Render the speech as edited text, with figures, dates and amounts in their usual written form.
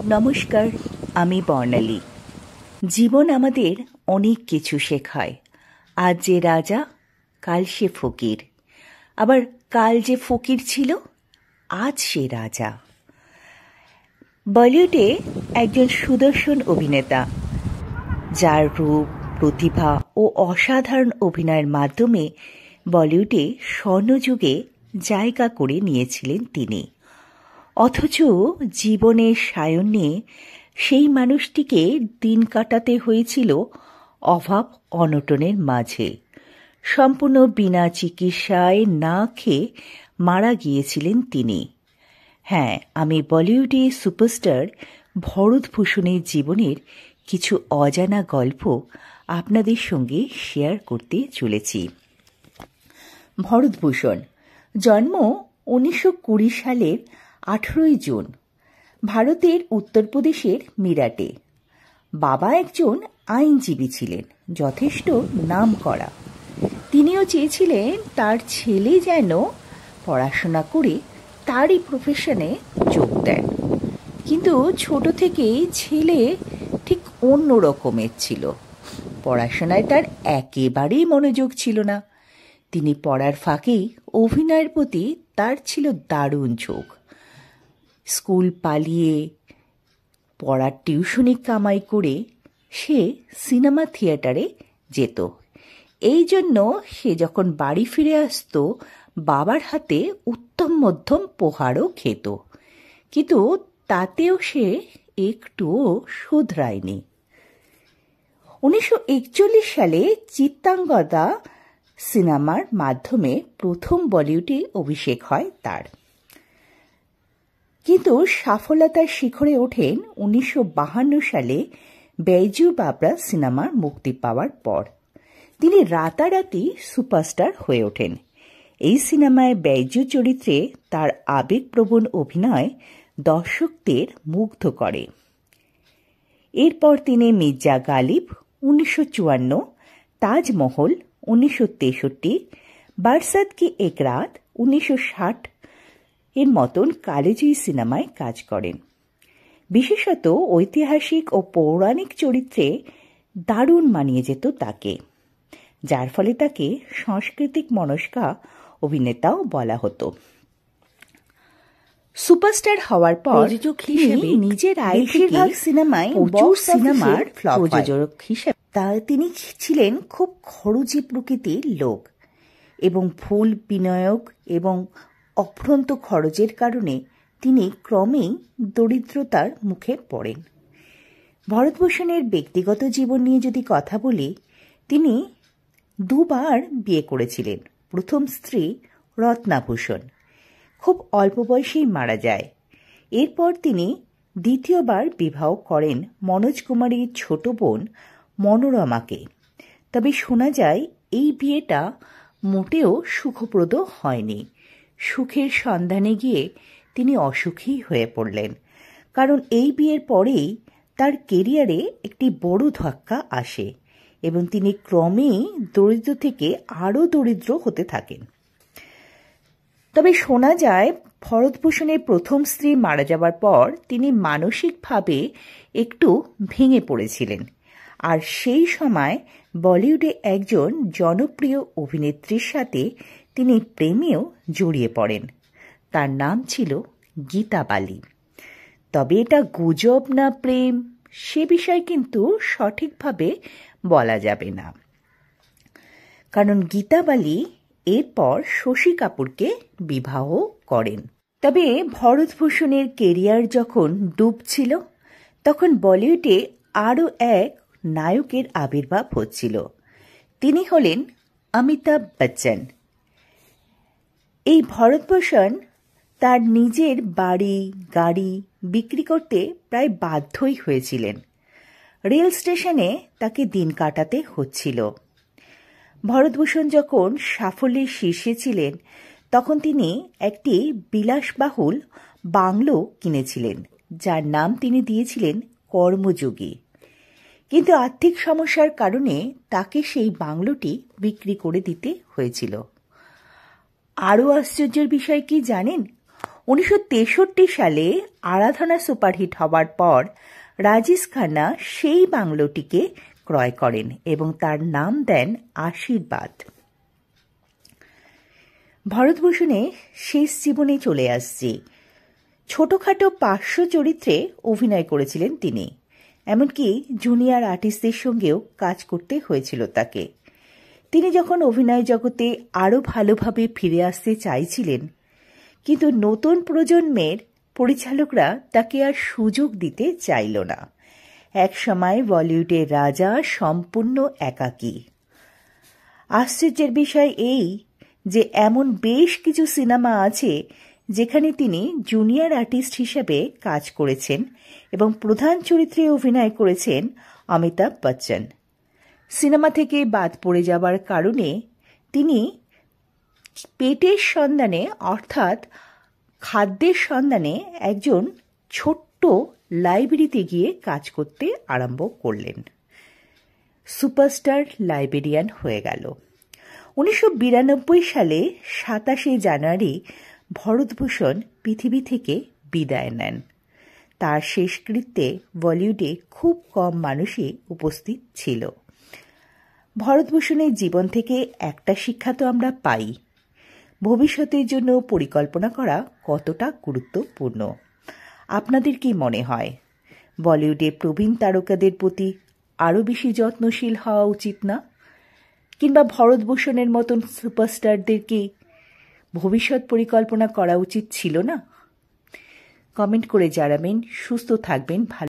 নমস্কার, আমি বর্ণালী। জীবন আমাদের অনেক কিছু শেখায়। আজ যে রাজা, কাল সে ফকির। আবার কাল যে ফকির ছিল, আজ সে রাজা। বলিউডে একজন সুদর্শন অভিনেতা, যার রূপ, প্রতিভা ও অসাধারণ অভিনয়ের মাধ্যমে বলিউডে স্বর্ণযুগে জায়গা করে নিয়েছিলেন তিনি। অথচ জীবনের সায়ন্যে সেই মানুষটিকে দিন কাটাতে হয়েছিল অভাব অনটনের মাঝে। সম্পূর্ণ বিনা চিকিৎসায় না খেয়ে মারা গিয়েছিলেন তিনি। হ্যাঁ, আমি বলিউডে সুপারস্টার ভরতভূষণের জীবনের কিছু অজানা গল্প আপনাদের সঙ্গে শেয়ার করতে চলেছি। ভরতভূষণ জন্ম 1920 সালের 18 জুন ভারতের উত্তরপ্রদেশের মিরাটে। বাবা একজন আইনজীবী ছিলেন, যথেষ্ট নামকরা। তিনিও চেয়েছিলেন তার ছেলে যেন পড়াশোনা করে তারই প্রফেশনে যোগ দেন। কিন্তু ছোট থেকেই ছেলে ঠিক অন্য রকমের ছিল। পড়াশোনায় তার একেবারেই মনোযোগ ছিল না। তিনি পড়ার ফাঁকেই অভিনয়ের প্রতি তার ছিল দারুণ ঝোঁক। স্কুল পালিয়ে পড়ার টিউশনি কামাই করে সে সিনেমা থিয়েটারে যেত। এই জন্য সে যখন বাড়ি ফিরে আসত, বাবার হাতে উত্তম মধ্যম প্রহারও খেত। কিন্তু তাতেও সে একটুও শুধরায়নি। 1941 সালে চিত্রাঙ্গদা সিনেমার মাধ্যমে প্রথম বলিউডে অভিষেক হয় তার। কিন্তু সফলতার শিখরে ওঠেন 1952 সালে বেজু বাবরা সিনেমার মুক্তি পাওয়ার পর। তিনি রাতারাতি সুপারস্টার হয়ে ওঠেন। এই সিনেমায় বেজু চরিত্রে তার আবেগপ্রবণ অভিনয় দর্শকদের মুগ্ধ করে। এরপর তিনি মির্জা গালিব 1954, তাজমহল 1963, বরসাত কি এক রাত 1960 এর মতন কালেজয়ী সিনেমায় কাজ করেন। বিশেষত ঐতিহাসিক ও পৌরাণিক চরিত্রে দারুণ মানিয়ে যেত তাকে, যার ফলে তাকে সাংস্কৃতিক মনস্কা অভিনেতাও বলা হতো। সুপারস্টার হওয়ার পর হিসেবে নিজের বেশিরভাগ সিনেমায় সিনেমার প্রযোজক হিসেবে তিনি ছিলেন খুব খরচী প্রকৃতির লোক এবং ভুল বিনিয়োগ এবং অফুরন্ত খরচের কারণে তিনি ক্রমেই দরিদ্রতার মুখে পড়েন। ভরতভূষণের ব্যক্তিগত জীবন নিয়ে যদি কথা বলি, তিনি দুবার বিয়ে করেছিলেন। প্রথম স্ত্রী রত্নাভূষণ খুব অল্প বয়সেই মারা যায়। এরপর তিনি দ্বিতীয়বার বিবাহ করেন মনোজ কুমারীর ছোট বোন মনোরমাকে। তবে শোনা যায় এই বিয়েটা মোটেও সুখপ্রদ হয়নি। সুখের সন্ধানে গিয়ে তিনি অসুখী হয়ে পড়লেন, কারণ এই বিয়ের পরেই তার কেরিয়ারে একটি বড় ধাক্কা আসে এবং তিনি ক্রমেই দরিদ্র থেকে আরও দরিদ্র হতে থাকেন। তবে শোনা যায় ভরতভূষণের প্রথম স্ত্রী মারা যাবার পর তিনি মানসিকভাবে একটু ভেঙে পড়েছিলেন, আর সেই সময় বলিউডে একজন জনপ্রিয় অভিনেত্রীর সাথে তিনি প্রেমেও জড়িয়ে পড়েন। তার নাম ছিল গীতা বালি। তবে এটা গুজব না প্রেম, সে বিষয় কিন্তু সঠিকভাবে বলা যাবে না, কারণ গীতা বালি এরপর শশী কাপুরকে বিবাহ করেন। তবে ভরতভূষণের কেরিয়ার যখন ডুবছিল, তখন বলিউডে আরও এক নায়কের আবির্ভাব হচ্ছিল। তিনি হলেন অমিতাভ বচ্চন। এই ভরতভূষণ তার নিজের বাড়ি গাড়ি বিক্রি করতে প্রায় বাধ্যই হয়েছিলেন। রেল স্টেশনে তাকে দিন কাটাতে হচ্ছিল। ভরতভূষণ যখন সাফল্যের শীর্ষে ছিলেন, তখন তিনি একটি বিলাসবহুল বাংলো কিনেছিলেন, যার নাম তিনি দিয়েছিলেন কর্মযোগী। কিন্তু আর্থিক সমস্যার কারণে তাকে সেই বাংলোটি বিক্রি করে দিতে হয়েছিল। আরও আশ্চর্যের বিষয় কি জানেন? 1963 সালে আরাধনা সুপারহিট হওয়ার পর রাজেশ খান্না সেই বাংলোটিকে ক্রয় করেন এবং তার নাম দেন আশীর্বাদ। ভরতভূষণে শেষ জীবনে চলে আসছে। ছোটখাটো পার্শ্ব চরিত্রে অভিনয় করেছিলেন তিনি, এমনকি জুনিয়র আর্টিস্টদের সঙ্গেও কাজ করতে হয়েছিল তাকে। তিনি যখন অভিনয় জগতে আরও ভালোভাবে ফিরে আসতে চাইছিলেন, কিন্তু নতুন প্রজন্মের পরিচালকরা তাকে আর সুযোগ দিতে চাইল না। এক সময় বলিউডের রাজা সম্পূর্ণ একাকী। আশ্চর্যের বিষয় এই যে এমন বেশ কিছু সিনেমা আছে যেখানে তিনি জুনিয়র আর্টিস্ট হিসেবে কাজ করেছেন এবং প্রধান চরিত্রে অভিনয় করেছেন অমিতাভ বচ্চন। সিনেমা থেকে বাদ পড়ে যাবার কারণে তিনি পেটের সন্ধানে অর্থাৎ খাদ্যের সন্ধানে একজন ছোট্ট লাইব্রেরিতে গিয়ে কাজ করতে আরম্ভ করলেন। সুপারস্টার লাইব্রেরিয়ান হয়ে গেল। 1992 সালে 27 জানুয়ারি ভরতভূষণ পৃথিবী থেকে বিদায় নেন। তার শেষকৃত্যে বলিউডে খুব কম মানুষই উপস্থিত ছিল। ভরতভূষণের জীবন থেকে একটা শিক্ষা তো আমরা পাই, ভবিষ্যতের জন্য পরিকল্পনা করা কতটা গুরুত্বপূর্ণ। আপনাদের কি মনে হয় বলিউডে প্রবীণ তারকাদের প্রতি আরও বেশি যত্নশীল হওয়া উচিত না? কিংবা ভরতভূষণের মতন সুপারস্টারদের কি ভবিষ্যৎ পরিকল্পনা করা উচিত ছিল না? কমেন্ট করে জানাবেন। সুস্থ থাকবেন, ভালো